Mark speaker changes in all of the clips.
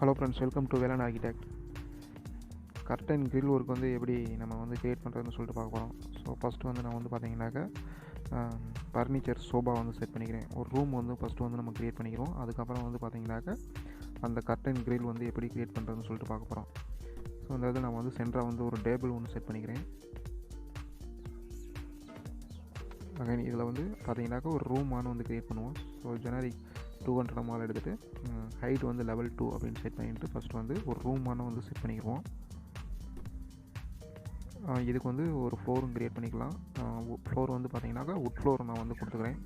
Speaker 1: Hello friends, welcome to Velan architect. Curtain grill work வந்து எப்படி நம்ம வந்து க்ரியேட் பண்ணுறதுன்னு சொல்லிட்டு பார்க்க போகிறோம். ஸோ ஃபஸ்ட்டு வந்து நான் வந்து பார்த்தீங்கன்னாக்கா ஃபர்னிச்சர் சோபா வந்து செட் பண்ணிக்கிறேன். ஒரு ரூம் வந்து ஃபஸ்ட்டு வந்து நம்ம க்ரியேட் பண்ணிக்கிறோம். அதுக்கப்புறம் வந்து பார்த்தீங்கன்னாக்கா அந்த கர்டன் கிரில் வந்து எப்படி க்ரியேட் பண்ணுறதுன்னு சொல்லிட்டு பார்க்க போகிறோம். ஸோ அந்த இதில் நம்ம வந்து சென்டராக வந்து ஒரு டேபிள் ஒன்று செட் பண்ணிக்கிறேன். அகைன் இதில் வந்து பார்த்தீங்கன்னாக்கா ஒரு ரூம் வந்து க்ரியேட் பண்ணுவோம். ஸோ ஜெனரிக் 200 மால் எடுத்துகிட்டு ஹைட் வந்து லெவல் 2 அப்படின்னு செட் பண்ணிட்டு ஃபஸ்ட்டு வந்து ஒரு ரூம் வந்து செட் பண்ணிக்குவோம். இதுக்கு வந்து ஒரு ஃப்ளோரும் க்ரியேட் பண்ணிக்கலாம். ஃப்ளோர் வந்து பார்த்தீங்கன்னாக்கா வுட் ஃப்ளோர் நான் வந்து கொடுத்துக்கிறேன்.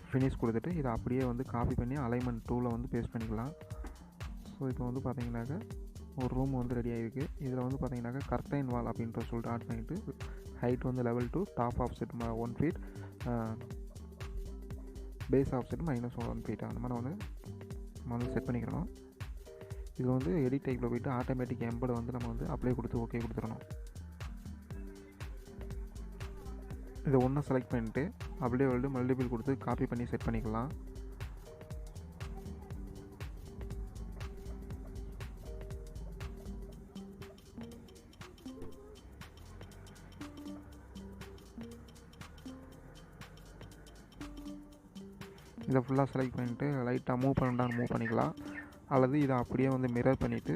Speaker 1: ஃபினிஷ் கொடுத்துட்டு இதை அப்படியே வந்து காப்பி பண்ணி அலைன்மெண்ட் டூவில் வந்து பேஸ்ட் பண்ணிக்கலாம். ஸோ இப்போ வந்து பார்த்தீங்கன்னாக்கா ஒரு ரூம் வந்து ரெடி ஆகிருக்கு. இதில் வந்து பார்த்தீங்கன்னாக்கா கர்டைன் வால் அப்படின்ற சொல்லிட்டு ஆட் பண்ணிவிட்டு ஹைட் வந்து level 2, top of set 1 feet, base of set -1 feet அந்த மாதிரி வந்து நம்ம வந்து செட் பண்ணிக்கிறோம். இது வந்து எடிட் டைப்பில் போய்ட்டு ஆட்டோமேட்டிக் எம்பர்டு வந்து நம்ம வந்து அப்ளை கொடுத்து ஓகே கொடுத்துடணும். இதை ஒன்றா செலக்ட் பண்ணிட்டு அப்படியே வந்து மல்டிபிள் கொடுத்து காப்பி பண்ணி செட் பண்ணிக்கலாம். இதை ஃபுல்லாக செலக்ட் பண்ணிவிட்டு லைட்டாக மூவ் பண்ணிக்கலாம். அல்லது இதை அப்படியே வந்து மிரர் பண்ணிவிட்டு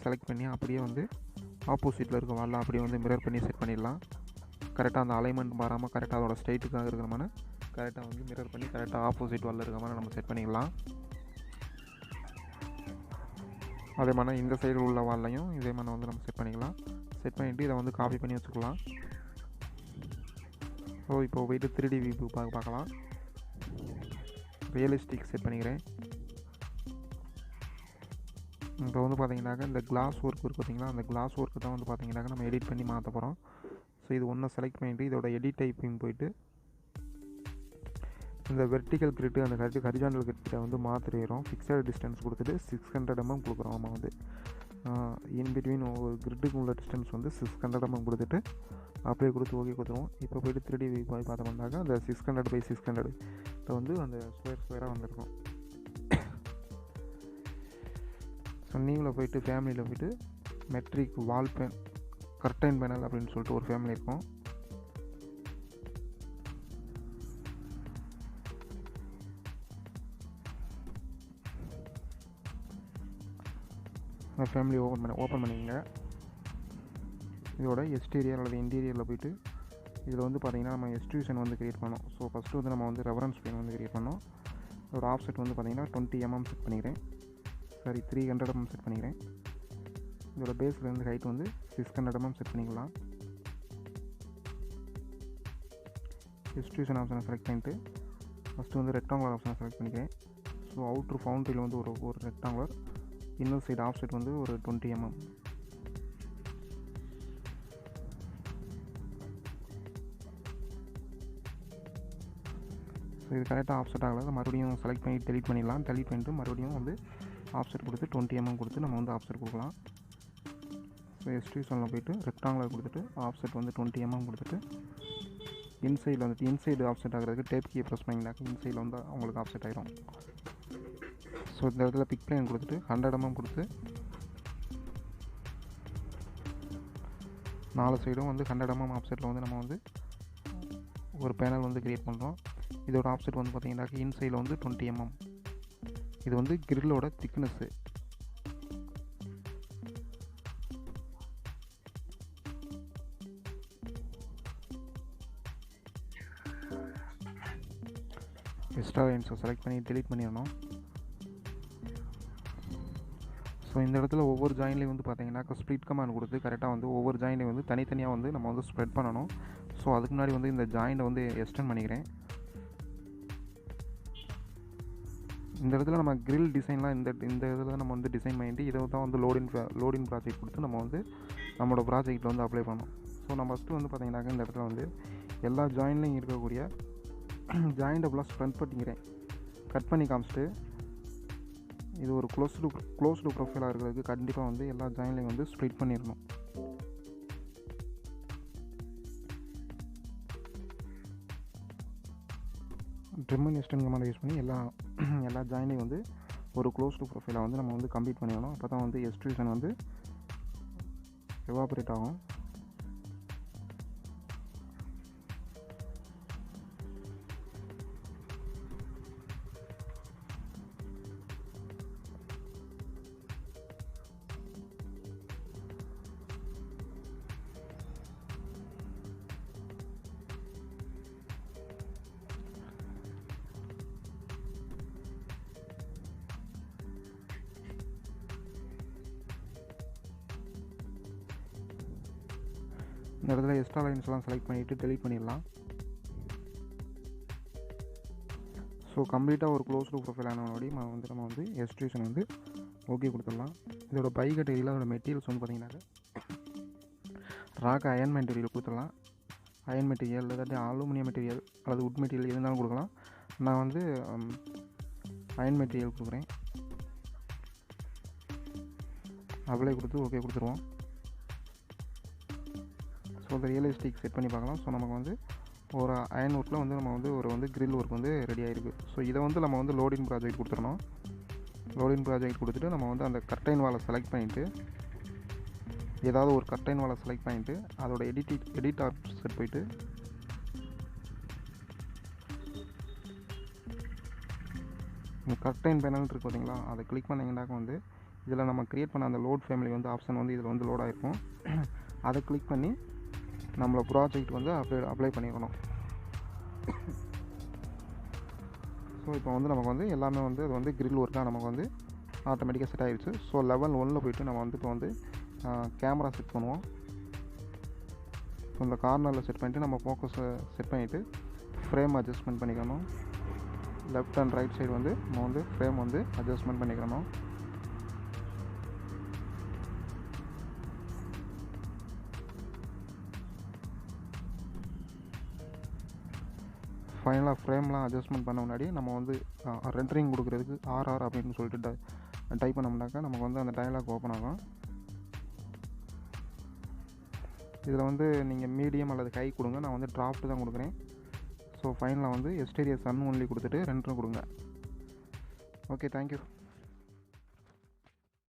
Speaker 1: செலக்ட் பண்ணி அப்படியே வந்து ஆப்போசிட்டில் இருக்க வாலில் அப்படியே வந்து மிரர் பண்ணி செட் பண்ணிடலாம். கரெக்டாக அந்த அலைன்மெண்ட் மாறாமல் கரெக்டாக அதோட ஸ்ட்ரைட்டுக்காக இருக்கிற மாதிரி கரெக்டாக வந்து மிரர் பண்ணி கரெக்டாக ஆப்போசிட் வாலில் இருக்கிற மாதிரி நம்ம செட் பண்ணிக்கலாம். அதே மாதிரி இந்த சைடு உள்ள வால்லையும் இதே மாதிரி வந்து நம்ம செட் பண்ணிக்கலாம். செட் பண்ணிவிட்டு இதை வந்து காப்பி பண்ணி வச்சுக்கலாம். ஸோ இப்போ போய்ட்டு 3D வியூ பார்க்கலாம். ரியலிஸ்டிக் செட் பண்ணிக்கிறேன். இப்போ வந்து பார்த்தீங்கன்னாக்கா இந்த கிளாஸ் ஒர்க் இருக்குது பார்த்தீங்களா, அந்த கிளாஸ் ஒர்க்கு தான் வந்து பார்த்தீங்கன்னாக்கா நம்ம எடிட் பண்ணி மாற்ற போகிறோம். ஸோ இது ஒன்றை செலக்ட் பண்ணிவிட்டு இதோட எடிட் டைப்பிங் போயிட்டு இந்த வெர்டிக்கல் கிரிட்டு அந்த ஹரிஜாண்டல் கிரிட்டை வந்து மாற்றிடுறோம். ஃபிக்ஸட் டிஸ்டன்ஸ் கொடுத்துட்டு 600 mm கொடுக்குறோம். நம்ம வந்து இன்பிட்வீன் ஒரு கிரிட்டுக்கு உள்ள டிஸ்டன்ஸ் வந்து 600 mm கொடுத்துட்டு அப்படியே கொடுத்து ஓகே கொடுத்துருவோம். இப்போ போய்ட்டு 3D வியூ போய் பார்த்தோம்னாக்கா அந்த 600 × 600 இப்போ வந்து அந்த ஸ்கொயராக வந்திருக்கும். ஸோ நீங்களும் போய்ட்டு ஃபேமிலியில் போய்ட்டு மெட்ரிக் வால் கர்டைன் பேனல் அப்படின்னு சொல்லிட்டு ஒரு ஃபேமிலி இருக்கும். அந்த ஃபேமிலி ஓப்பன் பண்ணிக்கங்க. இதோட எக்ஸ்டீரியர் அல்லது இன்டீரியரில் போய்ட்டு இதில் வந்து பார்த்திங்கன்னா நம்ம எக்ஸ்ட்ரூஷன் வந்து க்ரியேட் பண்ணோம். ஸோ ஃபஸ்ட்டு வந்து நம்ம வந்து ரெஃபரன்ஸ் பிளேன் வந்து க்ரியேட் பண்ணோம். ஒரு ஆஃப்செட் வந்து பார்த்திங்கன்னா 20 mm செட் பண்ணிக்கிறேன். 300 mm செட் பண்ணிக்கிறேன். இதோட பேஸில் இருந்து ஹைட் வந்து 600 mm செட் பண்ணிக்கலாம். எக்ஸ்ட்ரூஷன் ஆப்ஷனை செலக்ட் பண்ணிவிட்டு ஃபஸ்ட்டு வந்து ரெக்டாங்குலர் ஆப்ஷனை செலக்ட் பண்ணிக்கிறேன். ஸோ அவுட்ரு ஃபவுண்ட்ரியில் வந்து ஒரு ரெக்டாங்குலர், இன்னொரு சைடு ஆஃப்செட் வந்து ஒரு 20 mm. ஸோ இது கரெக்டாக ஆஃப்செட் ஆகலை. மறுபடியும் செலக்ட் பண்ணி டெலிட் பண்ணிடலாம். டெலிட் பண்ணிட்டு மறுபடியும் வந்து ஆஃப்செட் கொடுத்து 20 mm கொடுத்து நம்ம வந்து ஆஃப்செட் கொடுக்கலாம். ஸோ எக்ஸ்ட்ரூஷனில் போய்ட்டு ரெக்டாங்குலர் கொடுத்துட்டு ஆஃப்செட் வந்து 20 mm கொடுத்துட்டு இன்சைடில் வந்துட்டு இன்சைடு ஆஃப்செட் ஆகிறதுக்கு டேப் கீ ப்ரெஸ் பண்ணிங்கனாக்கா இன்சைடில் வந்து அவங்களுக்கு ஆஃப்செட் ஆகிரும். ஸோ இந்த இடத்துல பிக் பிளேன் கொடுத்துட்டு 100 mm கொடுத்து 4 சைடும் வந்து 100 mm ஆஃப்செட்டில் வந்து நம்ம வந்து ஒரு பேனல் வந்து க்ரியேட் பண்ணுறோம். இதோட ஆஃப்செட் வந்து பார்த்திங்கன்னாக்கா இன்சைடில் வந்து 20 mm. இது வந்து கிரில்லோட திக்னஸ்ஸு. எக்ஸ்ட்ரா லைன்ஸை செலக்ட் பண்ணி டெலிட் பண்ணிடணும். ஸோ இந்த இடத்துல ஒவ்வொரு ஜாயின்லேயும் வந்து பார்த்தீங்கன்னாக்கா ஸ்ப்ளிட் கமாண்ட் கொடுத்து கரெக்டாக வந்து ஒவ்வொரு ஜாயின்லையும் வந்து தனித்தனியாக வந்து நம்ம வந்து ஸ்ப்ரெட் பண்ணணும். ஸோ அதுக்கு முன்னாடி வந்து இந்த ஜாயிண்ட்டை வந்து எக்ஸ்டெண்ட் பண்ணிக்கிறேன். இந்த இடத்துல நம்ம கிரில் டிசைன்லாம் இந்த இதில் நம்ம வந்து டிசைன் பண்ணிட்டு இதை தான் வந்து லோடின் ப்ராஜெக்ட் கொடுத்து நம்ம வந்து நம்மளோட ப்ராஜெக்ட்டில் வந்து அப்ளை பண்ணணும். ஸோ நம்ம ஃபஸ்ட்டு வந்து பார்த்திங்கனாக்கா இந்த இடத்துல வந்து எல்லா ஜாயின்லையும் இருக்கக்கூடிய ஜாயிண்ட்டை ஃபுல்லாக ஸ்ப்ரெட் பண்ணிக்கிறேன். கட் பண்ணி காமிச்சிட்டு இது ஒரு க்ளோஸ்டு ப்ரொஃபைலாக இருக்கிறதுக்கு கண்டிப்பாக வந்து எல்லா ஜாயின்லையும் வந்து ஸ்ப்ளிட் பண்ணிடணும். Trim and extend command use பண்ணி எல்லாம் எல்லா ஜாயினையும் வந்து ஒரு க்ளோஸ்டு ப்ரொஃபைலை வந்து நம்ம வந்து கம்ப்ளீட் பண்ணிடணும். அப்போ தான் வந்து எக்ஸ்ட்ரூஷன் வந்து எவாபரேட் ஆகும். இந்த இடத்துல எக்ஸ்ட்ரா லைன்ஸ்லாம் செலக்ட் பண்ணிவிட்டு டெலீட் பண்ணிடலாம். ஸோ கம்ப்ளீட்டாக ஒரு க்ளோஸ்டு ப்ரொஃபைல் ஆனபடி நம்ம வந்து எக்ஸ்ட்ரூஷன் வந்து ஓகே கொடுத்துடலாம். இதோட பை கேட்டகரியில் அதோட மெட்டீரியல்ஸ் வந்து பார்த்திங்கனாக்கா ராக் அயன் மெட்டீரியல் கொடுத்துடலாம். அயன் மெட்டீரியல் இல்லாட்டி அலுமினியம் மெட்டீரியல் அல்லது உட் மெட்டீரியல் எது இருந்தாலும் கொடுக்கலாம். நான் வந்து அயன் மெட்டீரியல் கொடுக்குறேன். அப்ளை கொடுத்து ஓகே கொடுத்துருவோம். ஸோ இந்த ரியலிஸ்டிக் செட் பண்ணி பார்க்கலாம். ஸோ நமக்கு வந்து ஒரு அயன் ஒர்க்கில் வந்து நம்ம வந்து ஒரு கிரில் ஒர்க் வந்து ரெடி ஆகிருக்கு. ஸோ இதை வந்து நம்ம வந்து லோடிங் ப்ராஜெக்ட் கொடுத்துடணும். லோடிங் ப்ராஜெக்ட் கொடுத்துட்டு நம்ம வந்து அந்த கர்டைன் வாலை செலக்ட் பண்ணிவிட்டு ஏதாவது ஒரு கர்டைன் வாலை செலக்ட் பண்ணிவிட்டு அதோட எடிட் ஆப்ஷன் போயிட்டு இந்த கர்டைன் பேனல் இருக்குது பார்த்தீங்களா, அதை கிளிக் பண்ணிங்கன்னாக்க வந்து இதில் நம்ம க்ரியேட் பண்ண அந்த லோட் ஃபேமிலி வந்து ஆப்ஷன் வந்து இதில் வந்து லோட் ஆகிருக்கும். அதை கிளிக் பண்ணி நம்மளை ப்ராஜெக்ட் வந்து அப்ளை பண்ணிடணும். ஸோ இப்போ வந்து நமக்கு வந்து எல்லாமே வந்து அது வந்து கிரில் ஒர்க்காக நமக்கு வந்து ஆட்டோமேட்டிக்காக செட் ஆகிடுச்சு. ஸோ லெவல் 1 போய்ட்டு நம்ம வந்து இப்போ வந்து கேமரா செட் பண்ணுவோம். ஸோ இந்த கார்னரில் செட் பண்ணிவிட்டு நம்ம ஃபோக்கஸை செட் பண்ணிவிட்டு ஃப்ரேம் அட்ஜஸ்ட்மெண்ட் பண்ணிக்கணும். லெஃப்ட் அண்ட் ரைட் சைடு வந்து நம்ம வந்து ஃப்ரேம் வந்து அட்ஜஸ்ட்மெண்ட் பண்ணிக்கணும். ஃபைனலாக ஃப்ரேம்லாம் அட்ஜஸ்ட்மெண்ட் பண்ண முன்னாடி நம்ம வந்து ரெண்டரிங் கொடுக்குறதுக்கு ஆர்ஆர் அப்படின்னு சொல்லிட்டு டைப் பண்ணோம்னாக்கா நமக்கு வந்து அந்த டயலாக் ஓப்பன் ஆகும். இதில் வந்து நீங்கள் மீடியம் அல்லது ஹை கொடுங்க. நான் வந்து டிராஃப்ட் தான் கொடுக்குறேன். ஸோ ஃபைனலாக வந்து எக்ஸ்டீரியர் சன் ஒன்லி கொடுத்துட்டு ரெண்டரும் கொடுங்க. Okay, thank you.